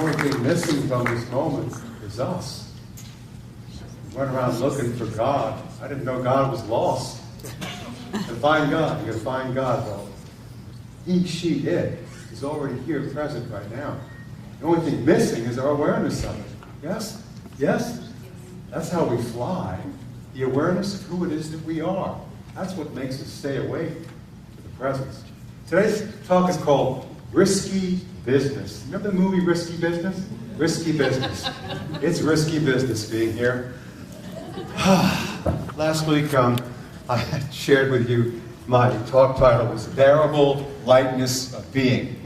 only thing missing from this moment is us. We went around looking for God. I didn't know God was lost. To find God, you gotta find God though. He, she, it is already here, present right now. The only thing missing is our awareness of it. Yes? Yes? That's how we fly. The awareness of who it is that we are. That's what makes us stay awake to the presence. Today's talk is called Risky Business. Remember the movie Risky Business? Risky Business. It's risky business being here. Last week, I shared with you my talk title was Bearable Lightness of Being.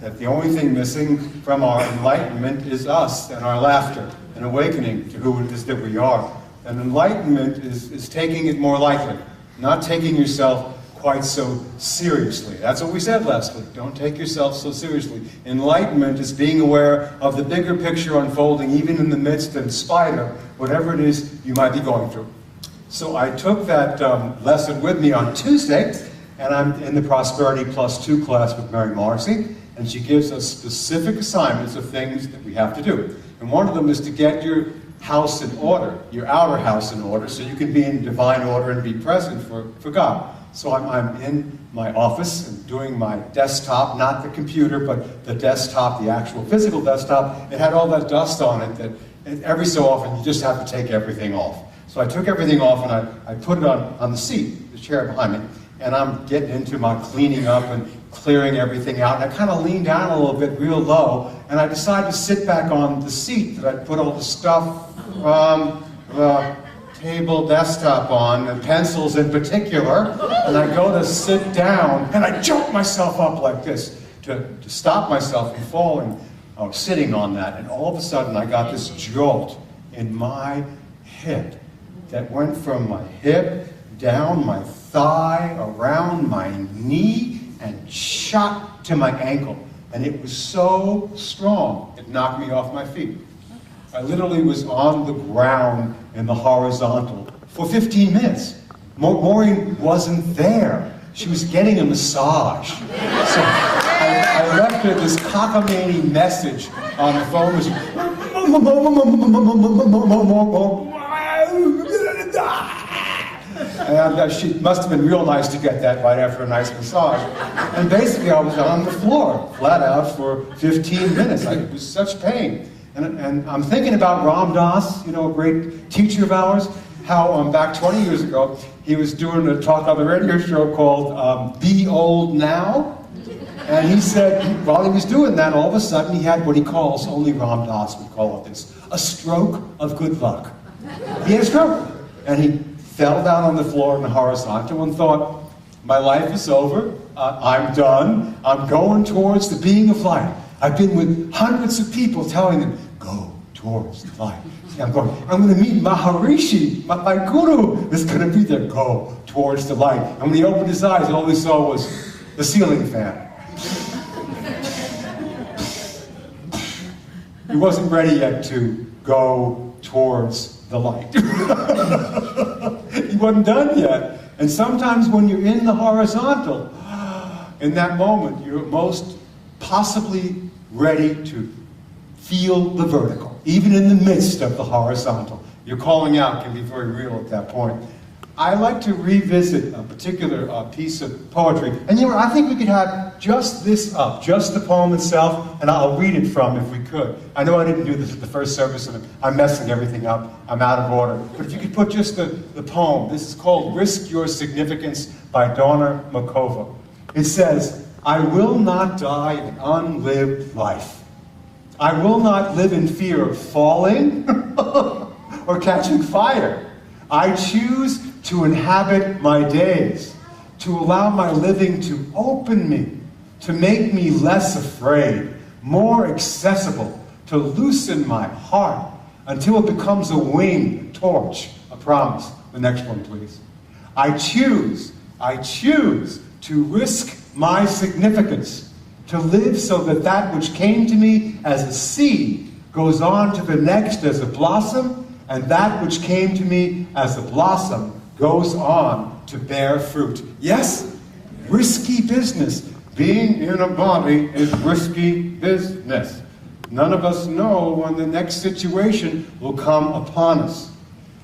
That the only thing missing from our enlightenment is us and our laughter, and awakening to who it is that we are. And enlightenment is taking it more lightly, not taking yourself quite so seriously. That's what we said last week. Don't take yourself so seriously. Enlightenment is being aware of the bigger picture unfolding, even in the midst and spite of whatever it is you might be going through. So I took that lesson with me on Tuesday, and I'm in the Prosperity Plus 2 class with Mary Marcy, and she gives us specific assignments of things that we have to do. And one of them is to get your house in order, your outer house in order, so you can be in divine order and be present for God. So I'm in my office and doing my desktop, not the computer, but the desktop, the actual physical desktop. It had all that dust on it that every so often you just have to take everything off. So I took everything off and I put it on the seat, the chair behind me, and I'm getting into my cleaning up and clearing everything out. And I kind of leaned down a little bit, real low, and I decided to sit back on the seat that I'd put all the stuff from the table desktop on, and pencils in particular, and I go to sit down, and I jolt myself up like this to stop myself from falling. I was sitting on that, and all of a sudden I got this jolt in my hip that went from my hip down my thigh, around my knee, and shot to my ankle. And it was so strong, it knocked me off my feet. I literally was on the ground in the horizontal for 15 minutes. Maureen wasn't there. She was getting a massage. So I left her this cockamamie message on the phone. And she must have been real nice to get that right after a nice massage. And basically I was on the floor, flat out, for 15 minutes. It was such pain. And I'm thinking about Ram Dass, you know, a great teacher of ours, how back 20 years ago, he was doing a talk on the radio show called Be Old Now. And he said, while he was doing that, all of a sudden he had what he calls, only Ram Dass would call it this, a stroke of good luck. He had a stroke. And he fell down on the floor in the horizontal and thought, my life is over, I'm done, I'm going towards the being of light. I've been with hundreds of people telling them, go towards the light. I'm going to meet Maharishi, my guru is going to be there. Go towards the light. And when he opened his eyes, all he saw was the ceiling fan. He wasn't ready yet to go towards the light. He wasn't done yet. And sometimes when you're in the horizontal, in that moment, you're most possibly ready to feel the vertical, even in the midst of the horizontal. Your calling out can be very real at that point. I like to revisit a particular piece of poetry. And you know, I think we could have just this up, just the poem itself, and I'll read it from if we could. I know I didn't do this at the first service, and I'm messing everything up. I'm out of order. But if you could put just the poem. This is called Risk Your Significance by Donna Makova. It says, I will not die an unlived life. I will not live in fear of falling or catching fire. I choose to inhabit my days, to allow my living to open me, to make me less afraid, more accessible, to loosen my heart until it becomes a wing, a torch, a promise. The next one, please. I choose to risk my significance, to live so that that which came to me as a seed goes on to the next as a blossom, and that which came to me as a blossom goes on to bear fruit. Yes, risky business. Being in a body is risky business. None of us know when the next situation will come upon us.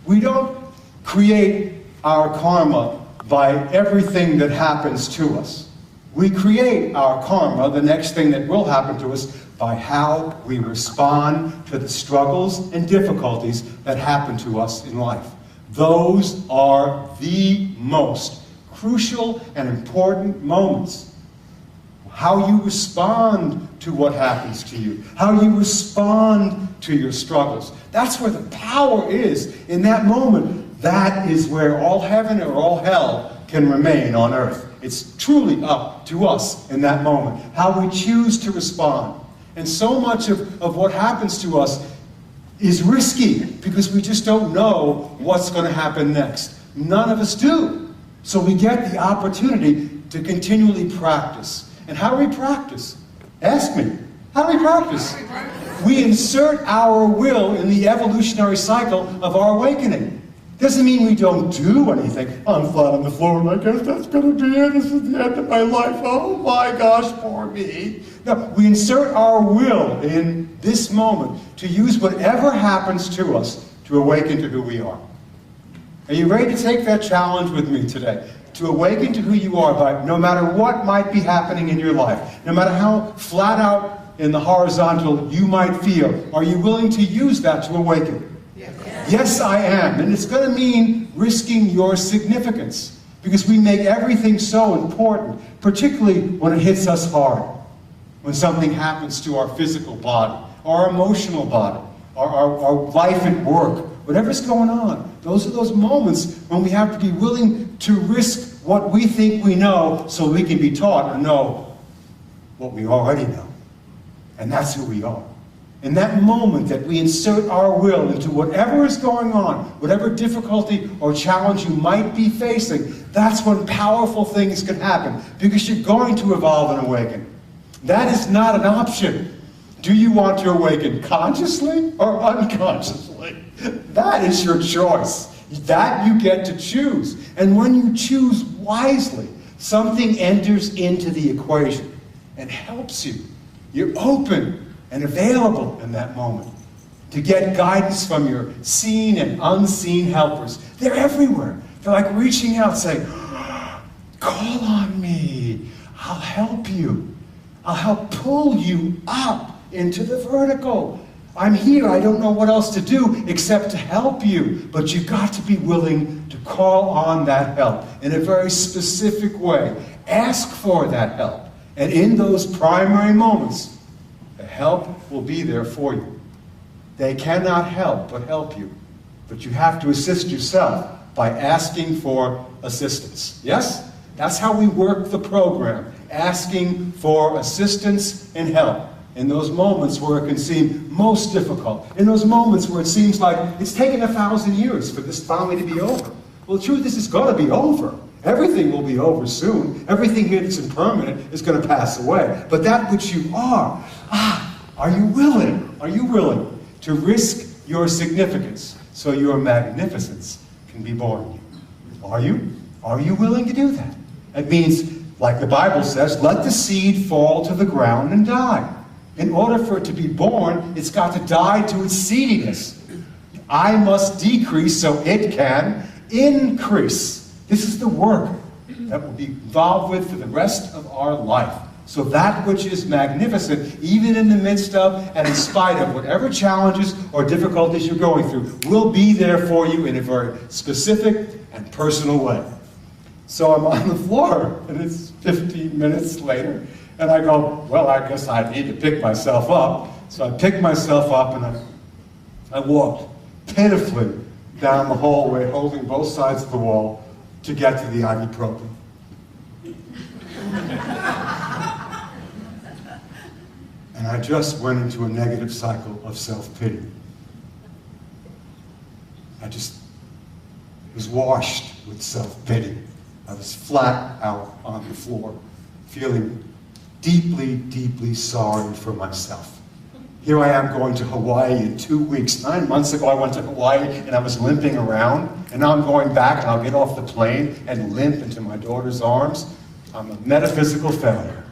We don't create our karma by everything that happens to us. We create our karma, the next thing that will happen to us, by how we respond to the struggles and difficulties that happen to us in life. Those are the most crucial and important moments. How you respond to what happens to you, how you respond to your struggles. That's where the power is in that moment. That is where all heaven or all hell can remain on earth. It's truly up to us in that moment, how we choose to respond. And so much of what happens to us is risky because we just don't know what's going to happen next. None of us do. So we get the opportunity to continually practice. And how do we practice? Ask me. How do we practice? We insert our will in the evolutionary cycle of our awakening. Doesn't mean we don't do anything. I'm flat on the floor and I guess that's going to be it. This is the end of my life. Oh my gosh, poor me. No, we insert our will in this moment to use whatever happens to us to awaken to who we are. Are you ready to take that challenge with me today? To awaken to who you are by no matter what might be happening in your life, no matter how flat out in the horizontal you might feel, are you willing to use that to awaken? Yes, I am. And it's going to mean risking your significance because we make everything so important, particularly when it hits us hard. When something happens to our physical body, our emotional body, our life at work, whatever's going on. Those are those moments when we have to be willing to risk what we think we know so we can be taught or know what we already know. And that's who we are. In that moment that we insert our will into whatever is going on, whatever difficulty or challenge you might be facing, that's when powerful things can happen because you're going to evolve and awaken. That is not an option. Do you want to awaken consciously or unconsciously? That is your choice. That you get to choose. And when you choose wisely, something enters into the equation and helps you. You're open and available in that moment to get guidance from your seen and unseen helpers. They're everywhere. They're like reaching out saying, call on me. I'll help you. I'll help pull you up into the vertical. I'm here. I don't know what else to do except to help you. But you've got to be willing to call on that help in a very specific way. Ask for that help. And in those primary moments, the help will be there for you. They cannot help but help you. But you have to assist yourself by asking for assistance. Yes? That's how we work the program. Asking for assistance and help. In those moments where it can seem most difficult. In those moments where it seems like it's taken 1,000 years for this finally to be over. Well, the truth is it's going to be over. Everything will be over soon. Everything here that's impermanent is going to pass away. But that which you are you willing? Are you willing to risk your significance so your magnificence can be born in you? Are you? Are you willing to do that? It means, like the Bible says, let the seed fall to the ground and die. In order for it to be born, it's got to die to its seediness. I must decrease so it can increase. This is the work that we'll be involved with for the rest of our life. So that which is magnificent, even in the midst of and in spite of whatever challenges or difficulties you're going through, will be there for you in a very specific and personal way. So I'm on the floor, and it's 15 minutes later, and I go, well, I guess I need to pick myself up. So I picked myself up, and I walked pitifully down the hallway, holding both sides of the wall, to get to the ibuprofen. And I just went into a negative cycle of self-pity. I just was washed with self-pity. I was flat out on the floor, feeling deeply, deeply sorry for myself. Here I am going to Hawaii in 2 weeks. 9 months ago I went to Hawaii and I was limping around, and now I'm going back and I'll get off the plane and limp into my daughter's arms. I'm a metaphysical failure.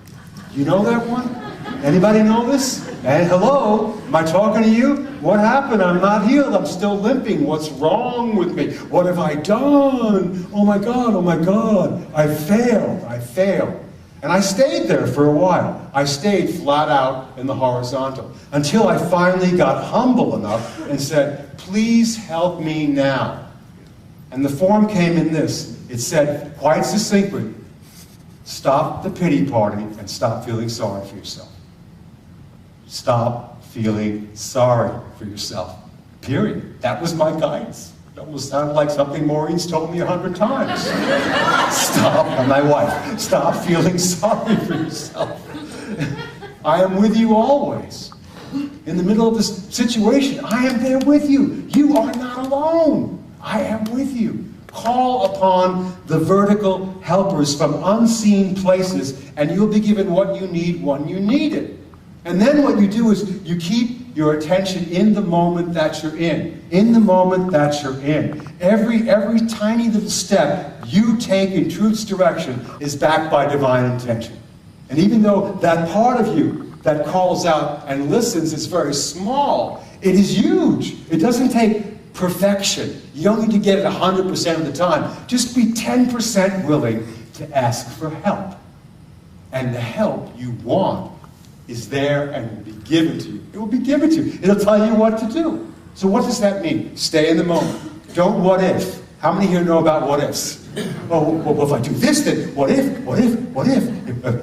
You know that one? Anybody know this? And hello, am I talking to you? What happened? I'm not healed. I'm still limping. What's wrong with me? What have I done? Oh my God, oh my God. I failed. I failed. And I stayed there for a while. I stayed flat out in the horizontal until I finally got humble enough and said, please help me now. And the form came in this. It said, quite succinctly, stop the pity party and stop feeling sorry for yourself. Stop feeling sorry for yourself. Period. That was my guidance. It almost sounded like something Maureen's told me 100 times. Stop, and my wife, stop feeling sorry for yourself. I am with you always. In the middle of this situation, I am there with you. You are not alone. I am with you. Call upon the vertical helpers from unseen places, and you'll be given what you need when you need it. And then what you do is you keep your attention in the moment that you're in. In the moment that you're in. Every tiny little step you take in truth's direction is backed by divine intention. And even though that part of you that calls out and listens is very small, it is huge. It doesn't take perfection. You don't need to get it 100% of the time. Just be 10% willing to ask for help. And the help you want is there and will be given to you. It will be given to you. It'll tell you what to do. So what does that mean? Stay in the moment. Don't what if. How many here know about what ifs? Oh, well, if I do this, then what if?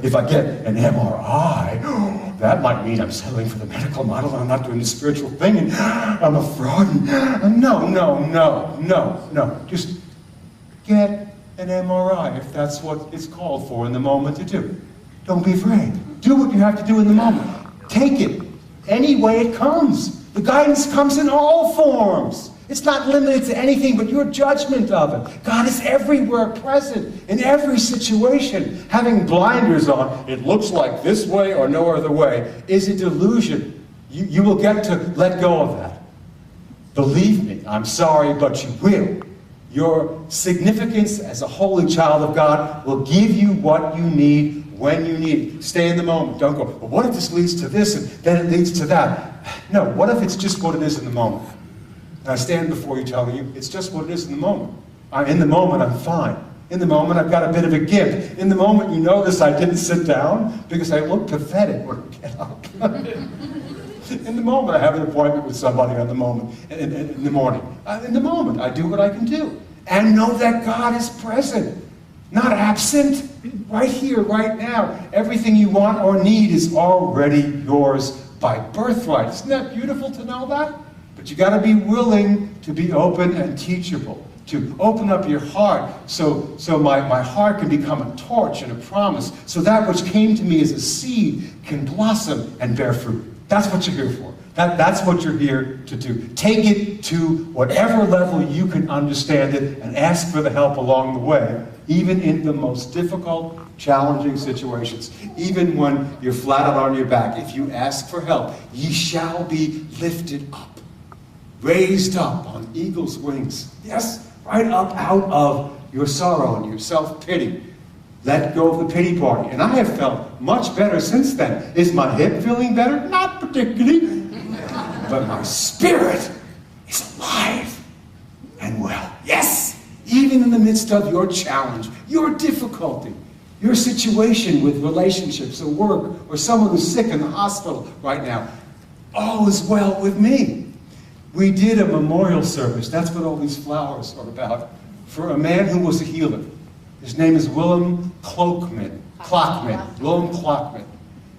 If I get an MRI, that might mean I'm settling for the medical model and I'm not doing the spiritual thing and I'm a fraud. And no. Just get an MRI if that's what it's called for in the moment to do. Don't be afraid. Do what you have to do in the moment. Take it any way it comes. The guidance comes in all forms. It's not limited to anything but your judgment of it. God is everywhere present, in every situation. Having blinders on, it looks like this way or no other way, is a delusion. You will get to let go of that. Believe me, I'm sorry, but you will. Your significance as a holy child of God will give you what you need when you need it. Stay in the moment. Don't go, well, what if this leads to this and then it leads to that? No, what if it's just what it is in the moment? And I stand before you telling you, it's just what it is in the moment. In the moment, I'm fine. In the moment, I've got a bit of a gift. In the moment, you notice I didn't sit down because I look pathetic when I get up. In the moment, I have an appointment with somebody on the moment, in the morning. In the moment, I do what I can do. And know that God is present, not absent. Right here, right now. Everything you want or need is already yours by birthright. Isn't that beautiful to know that? But you got to be willing to be open and teachable, to open up your heart so my heart can become a torch and a promise, so that which came to me as a seed can blossom and bear fruit. That's what you're here for. That's what you're here to do. Take it to whatever level you can understand it and ask for the help along the way, even in the most difficult, challenging situations. Even when you're flat out on your back, if you ask for help, ye shall be lifted up, raised up on eagle's wings. Yes, right up out of your sorrow and your self-pity. Let go of the pity party. And I have felt much better since then. Is my hip feeling better? Not particularly. But my spirit is alive and well. Yes! Even in the midst of your challenge, your difficulty, your situation with relationships or work, or someone who's sick in the hospital right now, all is well with me. We did a memorial service. That's what all these flowers are about. For a man who was a healer. His name is Willem Clockman. Willem Clockman.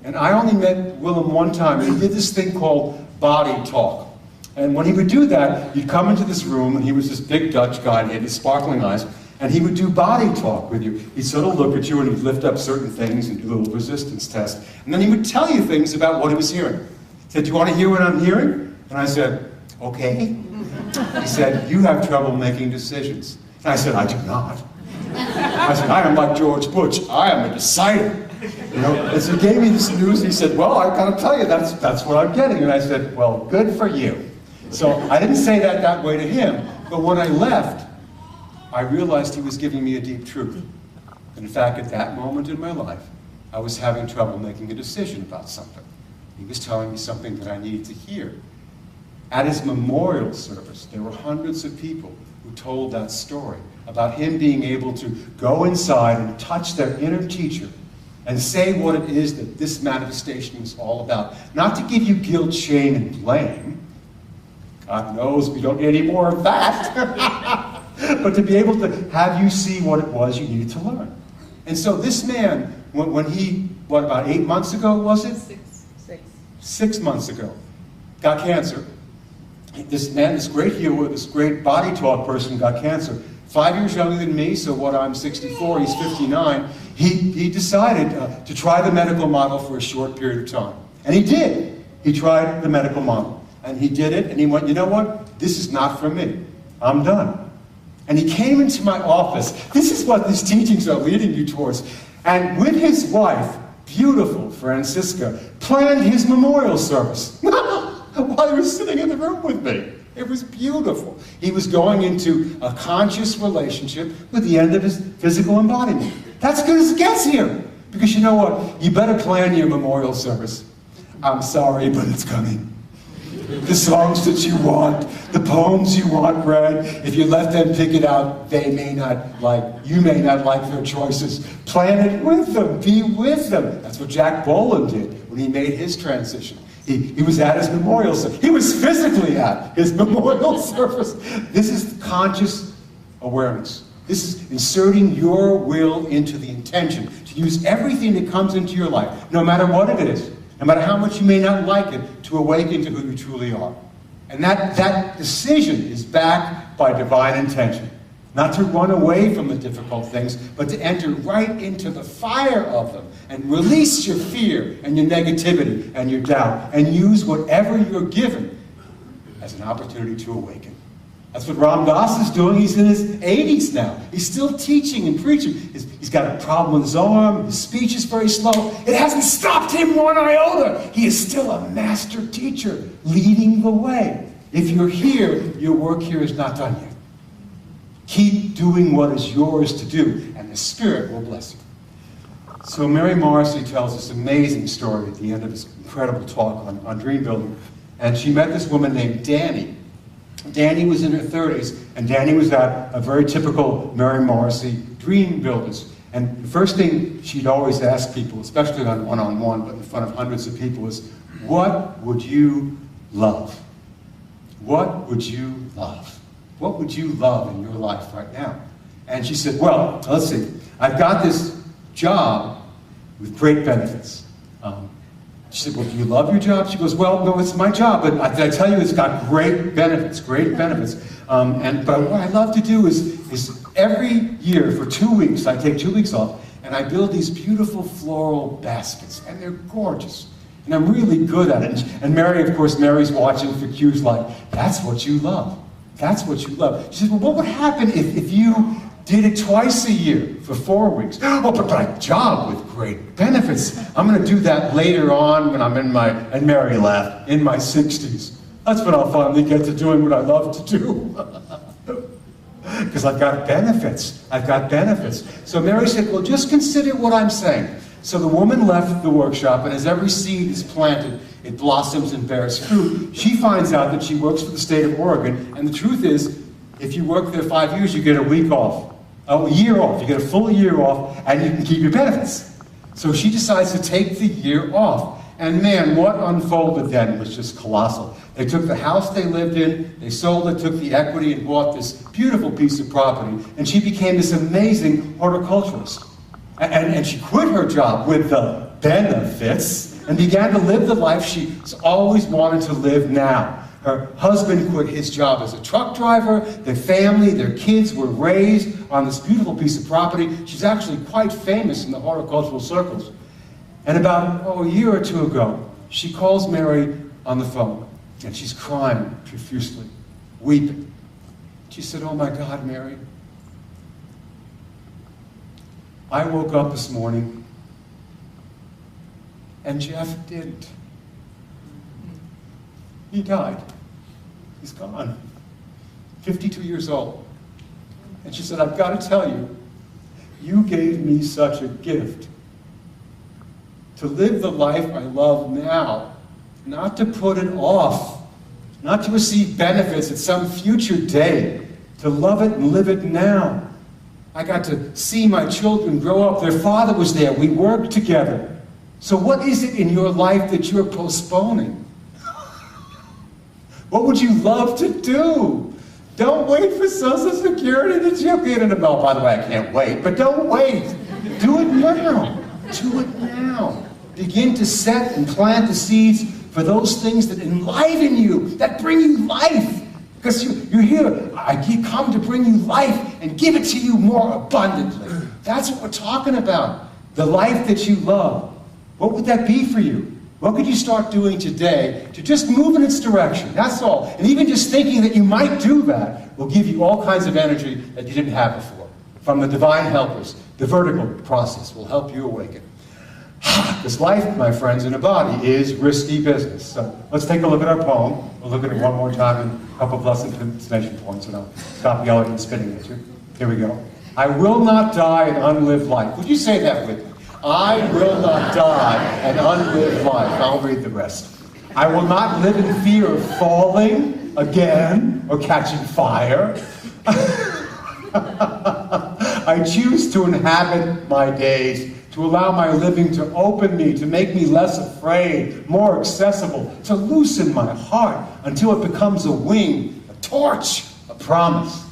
And I only met Willem one time, and he did this thing called body talk. And when he would do that, you'd come into this room, and he was this big Dutch guy, and he had these sparkling eyes, and he would do body talk with you. He'd sort of look at you, and he'd lift up certain things and do a little resistance test. And then he would tell you things about what he was hearing. He said, do you want to hear what I'm hearing? And I said, okay. He said, you have trouble making decisions. And I said, I do not. I said, I am like George Bush. I am a decider. You know, and so he gave me this news. He said, well, I've got to tell you, that's what I'm getting. And I said, well, good for you. So I didn't say that way to him. But when I left, I realized he was giving me a deep truth. And in fact, at that moment in my life, I was having trouble making a decision about something. He was telling me something that I needed to hear. At his memorial service, there were hundreds of people who told that story about him being able to go inside and touch their inner teacher and say what it is that this manifestation was all about. Not to give you guilt, shame, and blame. God knows we don't need any more of that. But to be able to have you see what it was you needed to learn. And so this man, when he, what, about 8 months ago, was it? 6 months ago, got cancer. This man, this great healer, this great body talk person got cancer. 5 years younger than me, so what, I'm 64, he's 59. He decided to try the medical model for a short period of time. And he did. He tried the medical model. And he did it, and he went, you know what? This is not for me. I'm done. And he came into my office. This is what these teachings are leading you towards. And with his wife, beautiful Francisca, planned his memorial service while he was sitting in the room with me. It was beautiful. He was going into a conscious relationship with the end of his physical embodiment. That's good as it gets here. Because you know what? You better plan your memorial service. I'm sorry, but it's coming. The songs that you want, the poems you want read, if you let them pick it out, they may not like, you may not like their choices. Plan it with them, be with them. That's what Jack Boland did when he made his transition. He was at his memorial service. He was physically at his memorial service. This is conscious awareness. This is inserting your will into the intention to use everything that comes into your life, no matter what it is, no matter how much you may not like it, to awaken to who you truly are. And that decision is backed by divine intention. Not to run away from the difficult things, but to enter right into the fire of them and release your fear and your negativity and your doubt and use whatever you're given as an opportunity to awaken. That's what Ram Dass is doing. He's in his 80s now. He's still teaching and preaching. He's got a problem with his arm. His speech is very slow. It hasn't stopped him one iota. He is still a master teacher leading the way. If you're here, your work here is not done yet. Keep doing what is yours to do, and the Spirit will bless you. So Mary Morrissey tells this amazing story at the end of this incredible talk on dream building. And she met this woman named Danny. Danny was in her 30s, and Danny was at a very typical Mary Morrissey dream builders. And the first thing she'd always ask people, especially on one-on-one, but in front of hundreds of people, is, what would you love? What would you love? What would you love in your life right now? And she said, well, let's see. I've got this job with great benefits. She said, well, do you love your job? She goes, well, no, it's my job, but I tell you, it's got great benefits, great benefits. But what I love to do is every year for 2 weeks, I take 2 weeks off, and I build these beautiful floral baskets, and they're gorgeous. And I'm really good at it. And Mary, of course, Mary's watching for cues like, that's what you love. That's what you love. She said, well, what would happen if you did it twice a year for 4 weeks? Oh, but a job with great benefits. I'm going to do that later on when I'm and Mary laughed, in my 60s. That's when I'll finally get to doing what I love to do. Because I've got benefits. I've got benefits. So Mary said, well, just consider what I'm saying. So the woman left the workshop, and as every seed is planted, it blossoms and bears fruit. She finds out that she works for the state of Oregon, and the truth is, if you work there 5 years, you get a week off. A year off. You get a full year off, and you can keep your benefits. So she decides to take the year off. And man, what unfolded then was just colossal. They took the house they lived in, they sold it, took the equity, and bought this beautiful piece of property. And she became this amazing horticulturist. And she quit her job with the benefits and began to live the life she's always wanted to live now. Her husband quit his job as a truck driver. Their family, their kids were raised on this beautiful piece of property. She's actually quite famous in the horticultural circles. And about a year or two ago, she calls Mary on the phone, and she's crying profusely, weeping. She said, oh my God, Mary, I woke up this morning, and Jeff didn't. He died. He's gone. 52 years old. And she said, I've got to tell you, you gave me such a gift. to live the life I love now, not to put it off, not to receive benefits at some future day, to love it and live it now. I got to see my children grow up. Their father was there. We worked together. So what is it in your life that you're postponing? What would you love to do? Don't wait for Social Security that you'll get in the mail. By the way, I can't wait, but don't wait. Do it now. Do it now. Begin to set and plant the seeds for those things that enliven you, that bring you life. Because you're here. I come to bring you life and give it to you more abundantly. That's what we're talking about. The life that you love. What would that be for you? What could you start doing today to just move in its direction? That's all. And even just thinking that you might do that will give you all kinds of energy that you didn't have before. From the divine helpers, the vertical process will help you awaken. This life, my friends, in a body is risky business. So let's take a look at our poem. We'll look at it one more time and a couple of lesson destination points, and I'll stop yelling and spitting at you. Here we go. I will not die an unlived life. Would you say that with me? I will not die an unlived life. I'll read the rest. I will not live in fear of falling again or catching fire. I choose to inhabit my days, to allow my living to open me, to make me less afraid, more accessible, to loosen my heart until it becomes a wing, a torch, a promise.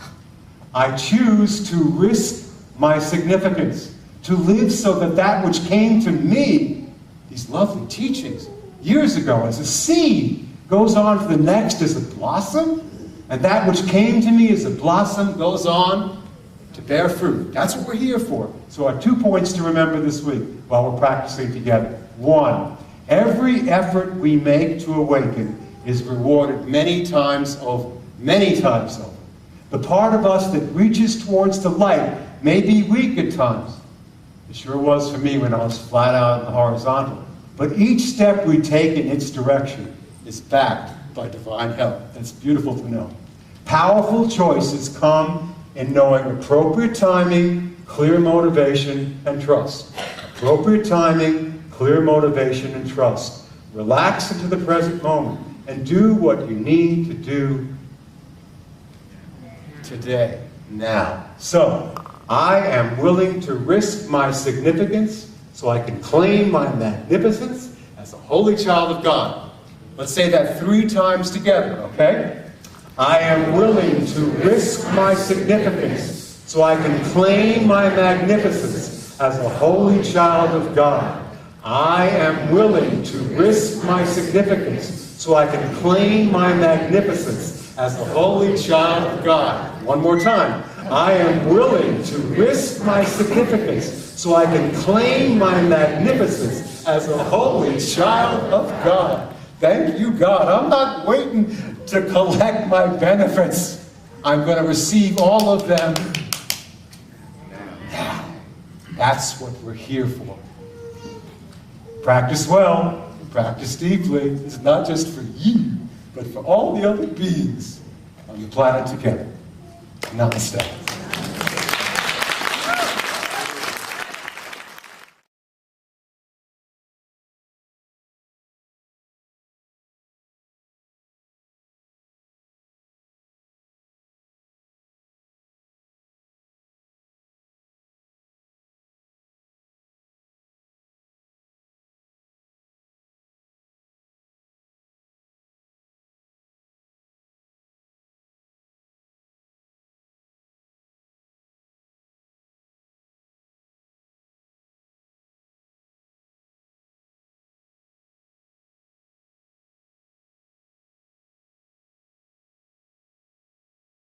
I choose to risk my significance, to live so that that which came to me, these lovely teachings, years ago as a seed, goes on to the next as a blossom, and that which came to me as a blossom goes on to bear fruit. That's what we're here for. So our 2 points to remember this week while we're practicing together. 1, every effort we make to awaken is rewarded many times over. Many times over. The part of us that reaches towards the light may be weak at times. It sure was for me when I was flat out in the horizontal. But each step we take in its direction is backed by divine help. That's beautiful to know. Powerful choices come in knowing appropriate timing, clear motivation, and trust. Appropriate timing, clear motivation, and trust. Relax into the present moment and do what you need to do today, now. So, I am willing to risk my significance so I can claim my magnificence as a holy child of God. Let's say that 3 times together, okay? I am willing to risk my significance so I can claim my magnificence as a holy child of God. I am willing to risk my significance so I can claim my magnificence as a holy child of God. One more time. I am willing to risk my significance so I can claim my magnificence as a holy child of God. Thank you, God. I'm not waiting to collect my benefits. I'm going to receive all of them now. That's what we're here for. Practice well, practice deeply. It's not just for you, but for all the other beings on the planet together. Namaste.